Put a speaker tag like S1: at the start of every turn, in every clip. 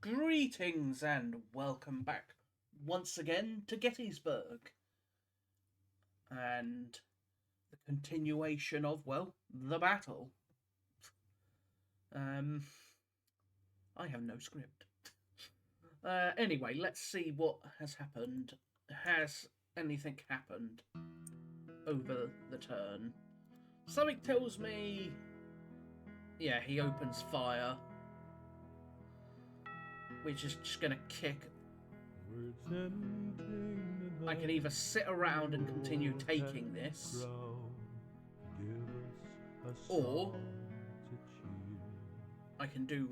S1: Greetings and welcome back once again to Gettysburg and the continuation of, well, the battle. I have no script. Anyway, let's see what has happened. Has anything happened over the turn? Something tells me, yeah, he opens fire, which is just going to kick. I can either sit around and continue taking this, or I can do,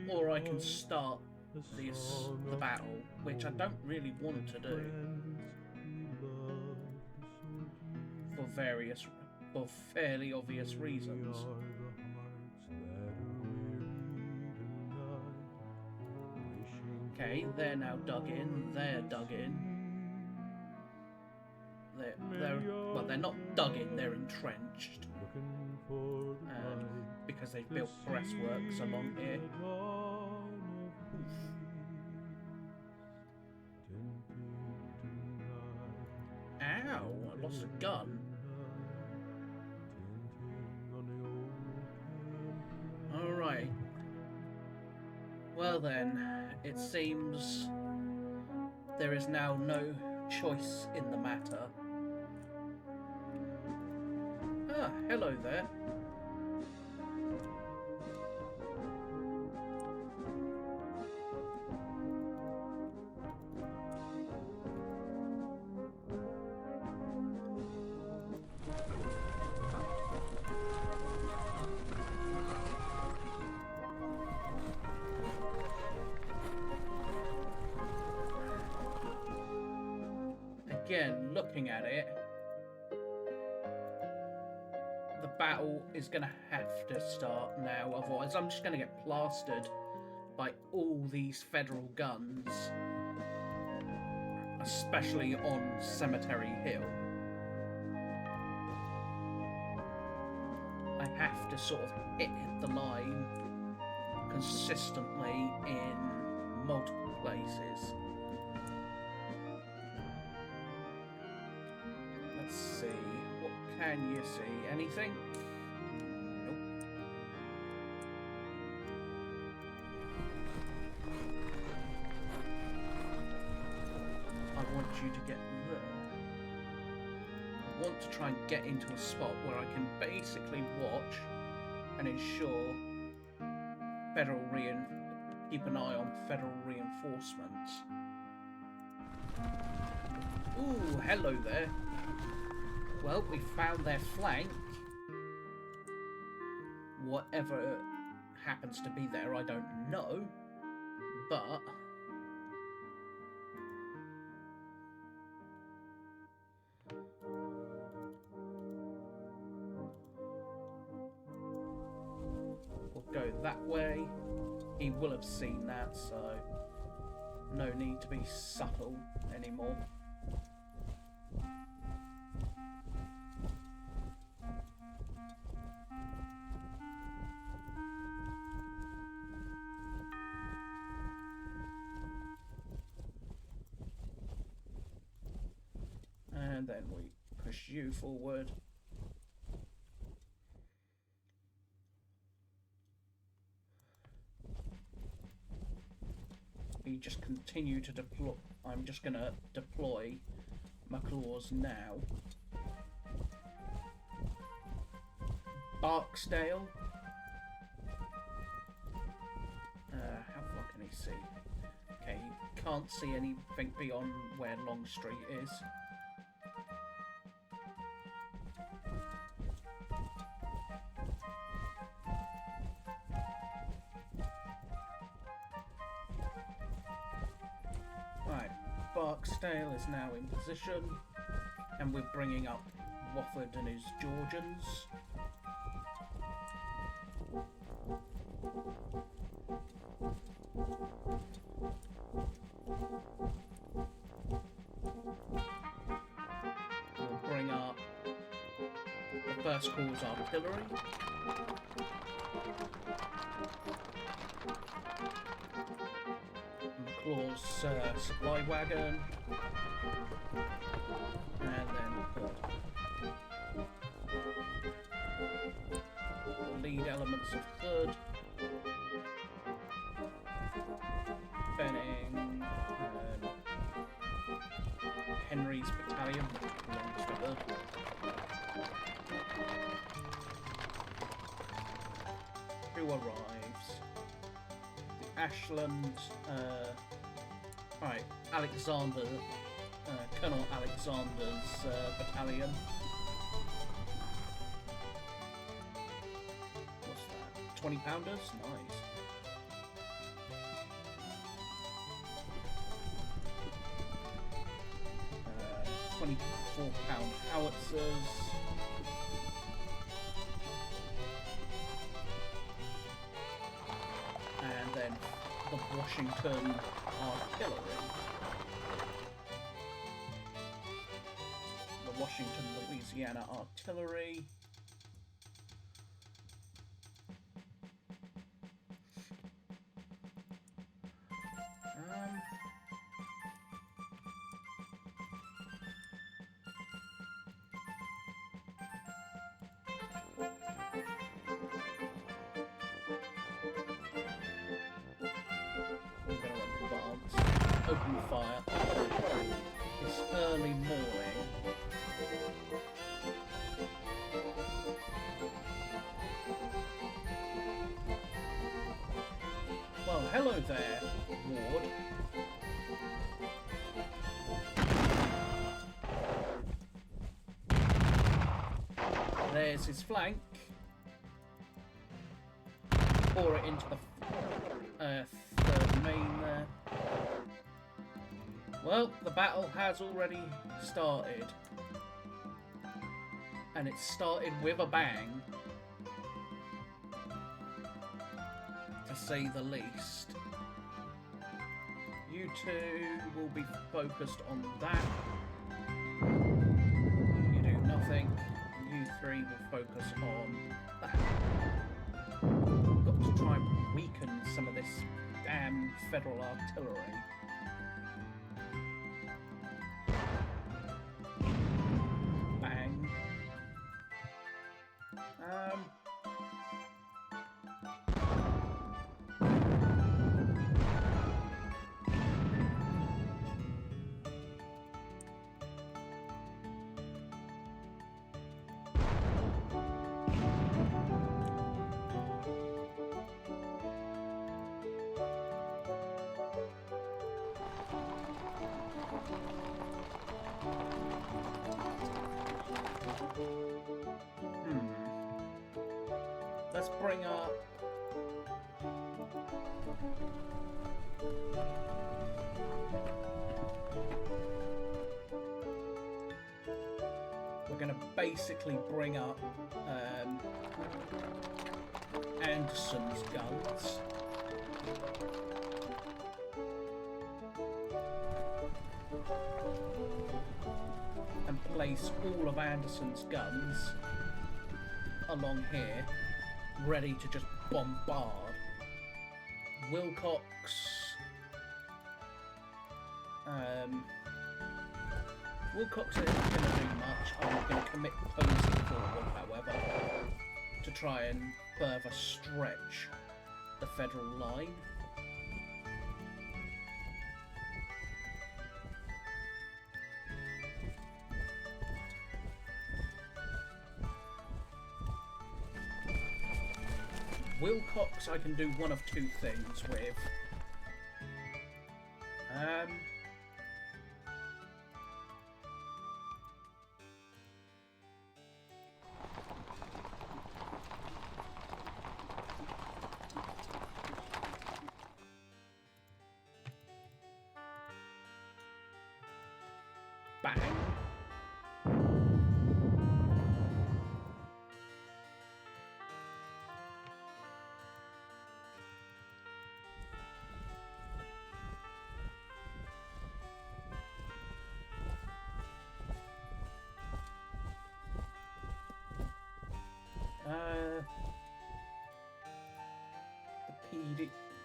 S1: or I can start the battle, which I don't really want to do for fairly obvious reasons. Okay, they're now dug in. They're dug in. They're not dug in. They're entrenched because they've built breastworks along here. Oof. Ow! I lost a gun. All right. Well then, it seems there is now no choice in the matter. Ah, hello there. Again, looking at it, the battle is going to have to start now, otherwise I'm just going to get plastered by all these federal guns, especially on Cemetery Hill. I have to sort of hit the line consistently in multiple places. Let's see, what can you see? Anything? Nope. I want you to get there. I want to try and get into a spot where I can basically watch and ensure keep an eye on federal reinforcements. Ooh, hello there. Well, we found their flank. Whatever happens to be there, I don't know. But we'll go that way. He will have seen that, so no need to be subtle anymore. And then we push you forward. We just continue to deploy. I'm just going to deploy McClaws now. Barksdale. How far can he see? Okay, he can't see anything beyond where Longstreet is. Barksdale is now in position, and we're bringing up Wofford and his Georgians. We'll bring up the First Corps artillery. McClaw's supply wagon. And then lead elements of Hood. Benning. Henry's battalion belongs to Hood. Who arrives? The Ashland, right, Alexander, Colonel Alexander's battalion. What's that? 20 pounders? Nice. 24-pound howitzers. And then the Washington artillery. The Washington, Louisiana artillery. Open fire. It's early morning. Well, hello there, Ward. There's his flank. Pour it into the third main there. Well, the battle has already started. And it started with a bang. To say the least. You two will be focused on that. You do nothing. You three will focus on that. Got to try and weaken some of this damn federal artillery. Bang. Let's bring up we're going to basically bring up Anderson's guns. And place all of Anderson's guns along here, ready to just bombard. Wilcox, Wilcox isn't going to do much. I'm going to commit posing forward, however, to try and further stretch the federal line. Wilcox I can do one of two things with. Bang.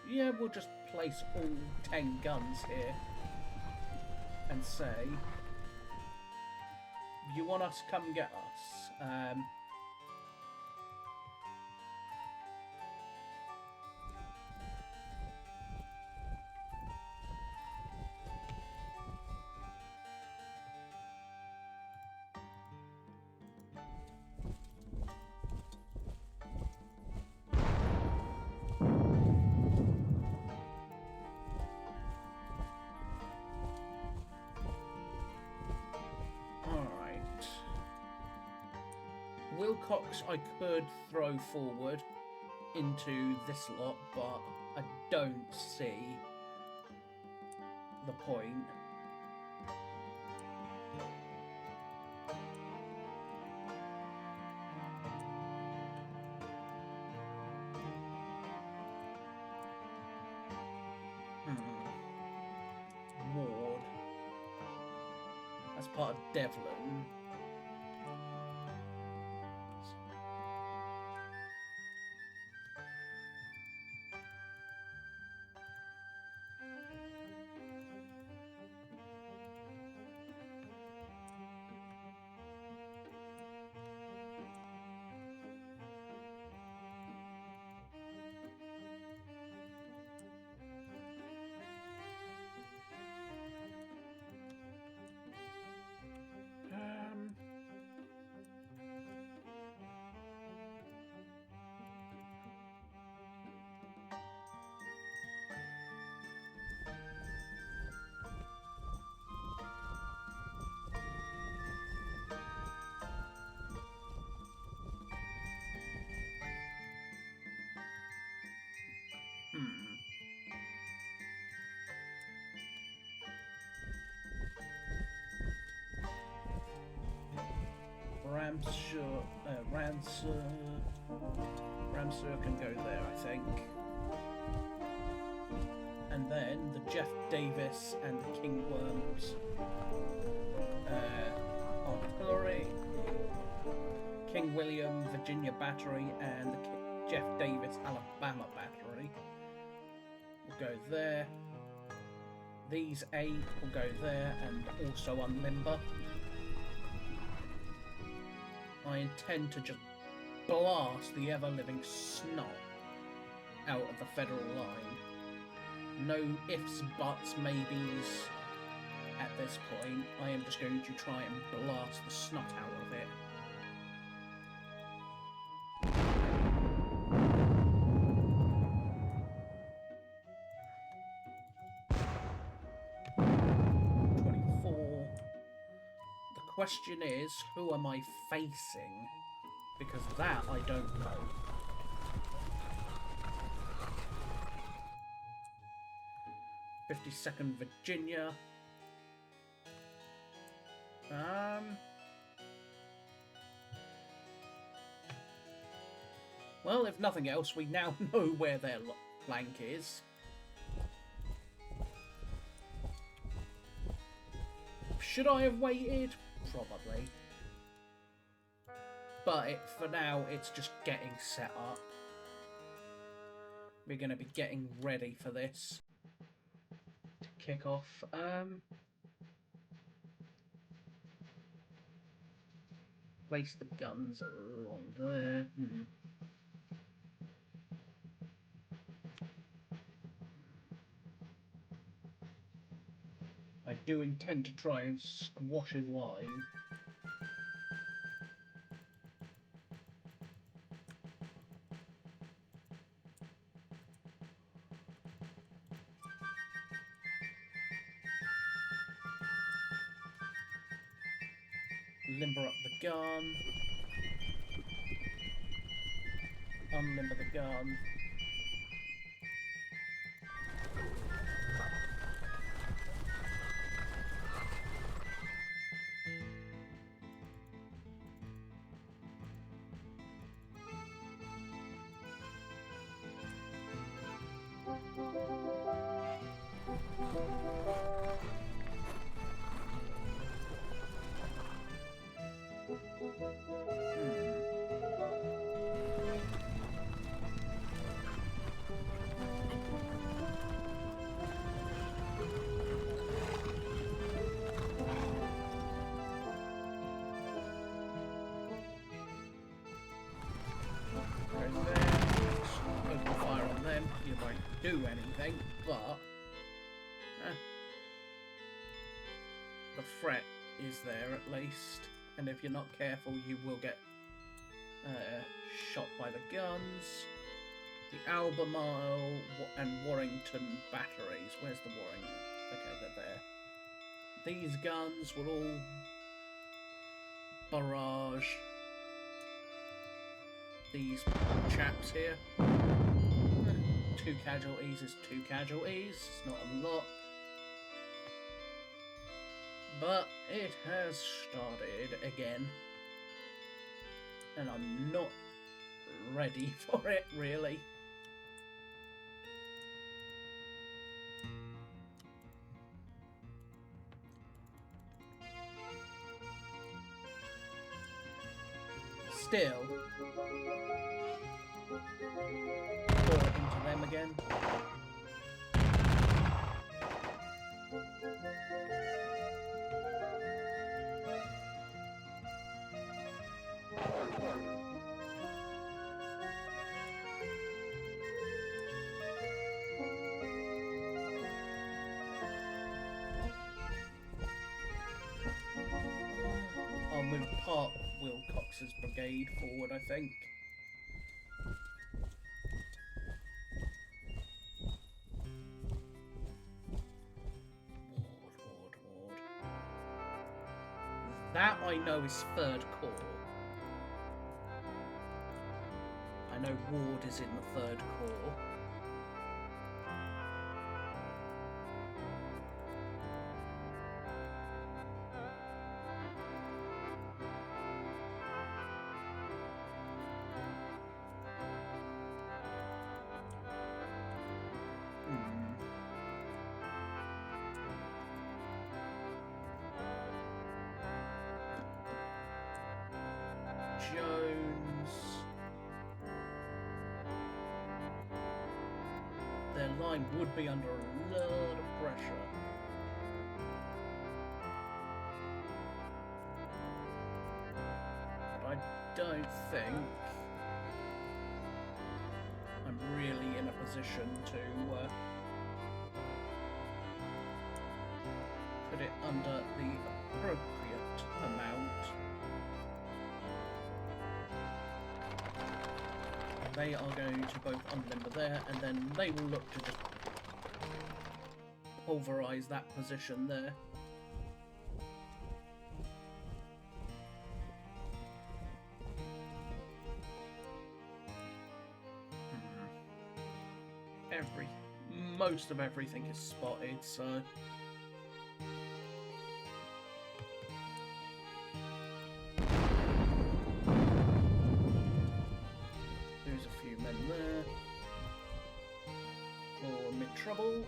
S1: Yeah, we'll just place all 10 guns here and say, you want us, come get us. Wilcox I could throw forward into this lot, but I don't see the point. Ward. That's part of Devlin. Ramsur can go there, I think. And then the Jeff Davis and the King Worms artillery, King William Virginia Battery, and the Jeff Davis Alabama Battery will go there. These 8 will go there and also unlimber. I intend to just blast the ever-living snot out of the federal line. No ifs, buts, maybes at this point. I am just going to try and blast the snot out of it. The question is, who am I facing? Because that I don't know. (52nd Virginia). Well, if nothing else, we now know where their flank is. Should I have waited? Probably. But for now, it's just getting set up. We're going to be getting ready for this to kick off. Place the guns along there. I do intend to try and squash in line. Limber up the gun. Unlimber the gun. do anything, but the threat is there at least, and if you're not careful you will get shot by the guns. The Albemarle and Warrington batteries. Where's the Warrington? Okay, they're there. These guns will all barrage these chaps here. 2 casualties is 2 casualties. It's not a lot. But it has started again. And I'm not ready for it, really. Still, pour it into them again. I'll move part Wilcox's brigade forward, I think. Ward. That I know is 3rd Corps. I know Ward is in the 3rd Corps. Jones. Their line would be under a lot of pressure. But I don't think I'm really in a position to put it under the appropriate amount. They are going to both unlimber there, and then they will look to just pulverise that position there. Most of everything is spotted, so... There's a few men there. More mid-trouble.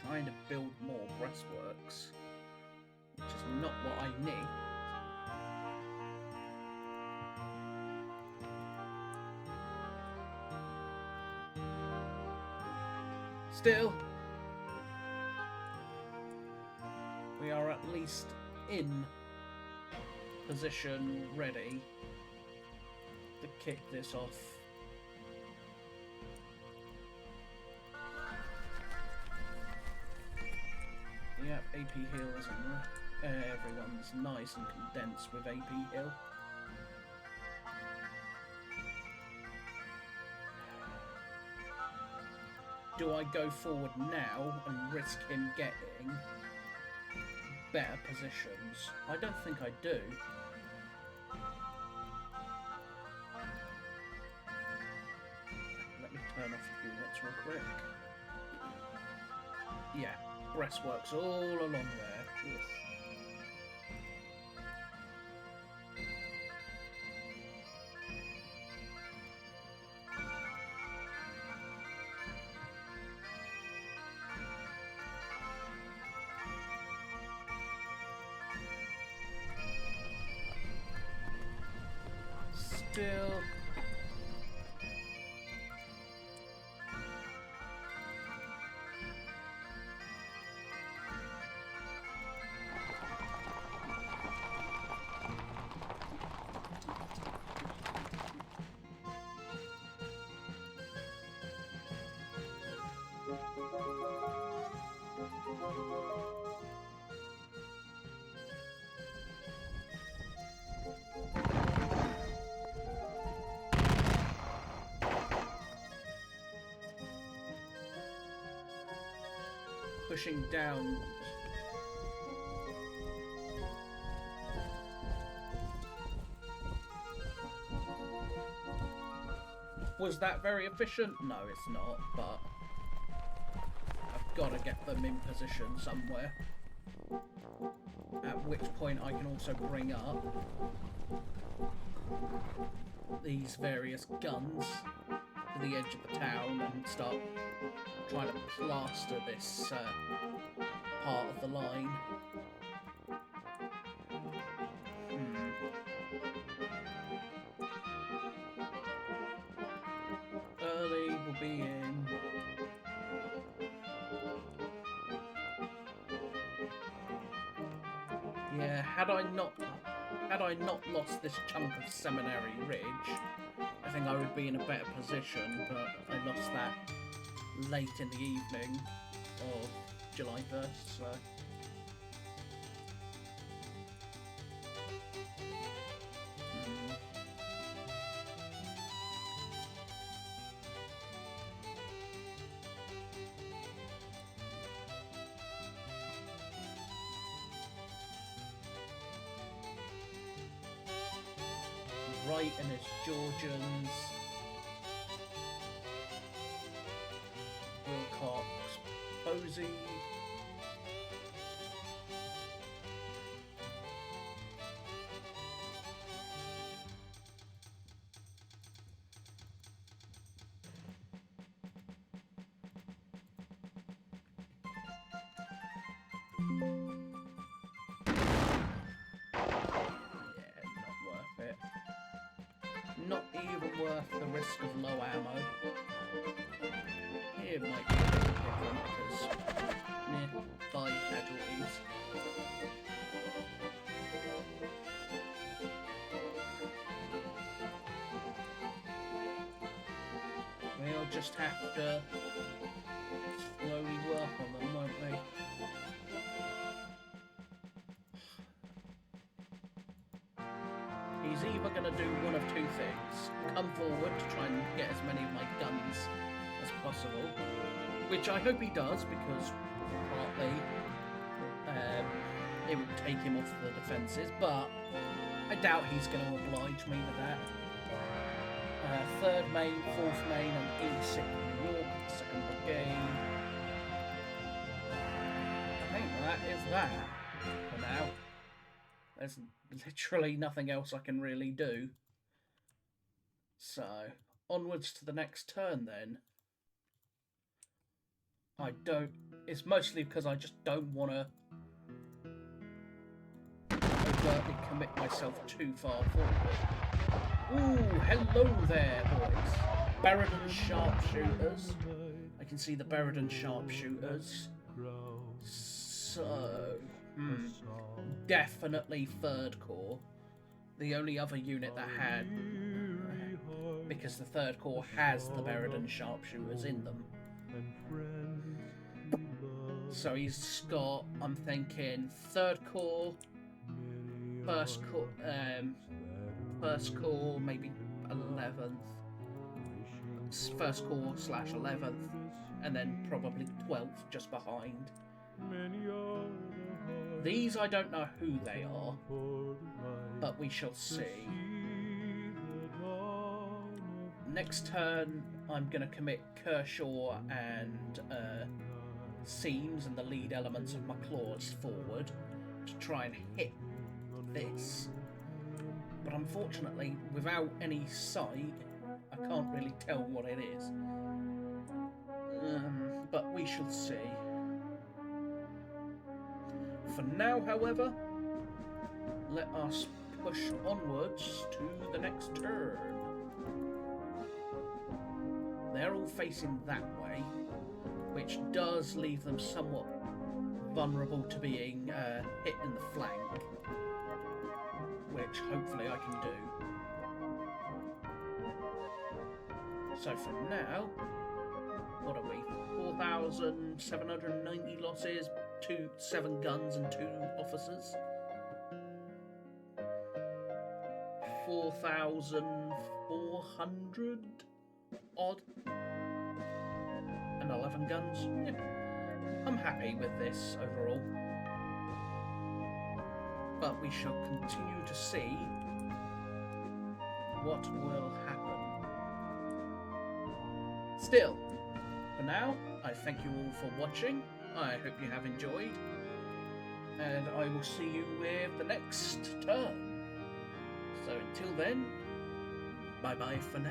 S1: Trying to build more breastworks, which is not what I need. Still, we are at least in position ready to kick this off. Yep, AP Hill isn't there. Everyone's nice and condensed with AP Hill. Do I go forward now and risk him getting better positions? I don't think I do. Let me turn off units real quick. Yeah. Breastworks all along there. Oof. Still. pushing down. Was that very efficient? No, it's not, but I've got to get them in position somewhere. At which point I can also bring up these various guns to the edge of the town and start trying to plaster this part of the line. Early will be in. Yeah, had I not lost this chunk of Seminary Ridge, I think I would be in a better position, but I lost that late in the evening of July 1st, so... Wright and his Georgians, Wilcox, Posey, not even worth the risk of low ammo. It might be a bit different because, 5 casualties. We'll just have to slowly work on them, won't we? He's either going to do one of two things. Come forward to try and get as many of my guns as possible, which I hope he does, because partly it would take him off the defences, but I doubt he's going to oblige me with that. 3rd Maine, 4th Maine and E6 New York, 2nd Brigade. I think that is that for now. There's literally nothing else I can really do. So, onwards to the next turn then. It's mostly because I just don't want to overtly commit myself too far forward. Ooh, hello there, boys. Berridon sharpshooters. I can see the Berridon sharpshooters. So, definitely 3rd Corps. The only other unit that had, because the 3rd Corps has the Berridon sharpshooters in them. So he's got, I'm thinking, 3rd Corps, 1st Corps, maybe 11th, 1st Corps / 11th, and then probably 12th just behind. These I don't know who they are, but we shall see. Next turn, I'm going to commit Kershaw and Seams and the lead elements of my claws forward to try and hit this. But unfortunately, without any sight, I can't really tell what it is. But we shall see. For now, however, let us push onwards to the next turn. They're all facing that way, which does leave them somewhat vulnerable to being hit in the flank, which hopefully I can do. So for now, what are we? 4,790 losses, 7 guns and 2 officers. 4,400 odd and 11 guns. Yeah. I'm happy with this overall. But we shall continue to see what will happen. Still, for now, I thank you all for watching. I hope you have enjoyed. And I will see you with the next turn. So until then, bye bye for now.